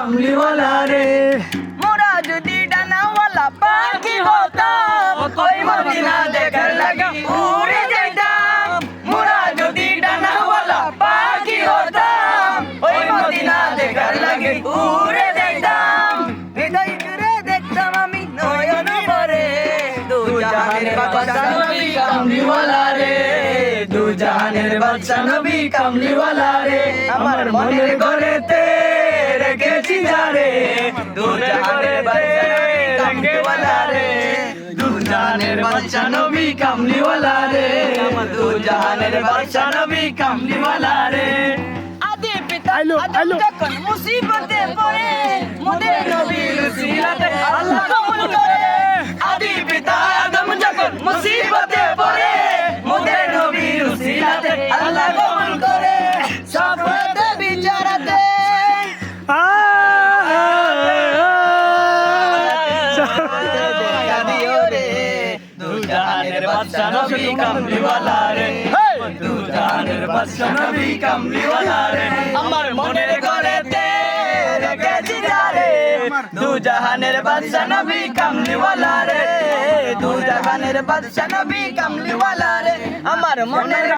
কামলিওয়ালা রে। মোরা যদি ডানাওয়ালা পাখি হতাম, ওই মদিনা দেখার লাগি উড়ে যাইতাম। মোরা যদি ডানাওয়ালা পাখি হতাম, ওই মদিনা দেখার লাগি উড়ে যাইতাম। হৃদয় জুড়ে দেখতাম আমি নয়ন ভরে, দু জাহানের বাদশা নবী কামলিওয়ালা রে, দু জাহানের বাদশা নবী কামলিওয়ালা রে। আমার মনের ঘরেতে রেখেছি যারে, দু জাহানের বাদশা নবী কামলিওয়ালা রে। দু জাহানের বাদশা নবী কামলিওয়ালা রে, দু জাহানের বাদশা নবী কামলিওয়ালা রে। আদি পিতা আদম যখন মুসিবতে পড়ে, মোদের নবীর উসিলাতে আল্লাহ কবুল করে। আদি পিতা আদম যখন মুসিবতে পড়ে, মোদের নবীর উসিলাতে আল্লাহ কবুল করে। সফরতে বিচারাতে দিও রে, দু জাহানের বাদশা নবী কামলিওয়ালা রে, দু জাহানের বাদশা নবী কামলিওয়ালা রে। আমার মনের ঘরেতে রেখেছি যারে, দু জাহানের বাদশা নবী কামলিওয়ালা রে, দু জাহানের বাদশা নবী কামলিওয়ালা রে। আমার মনের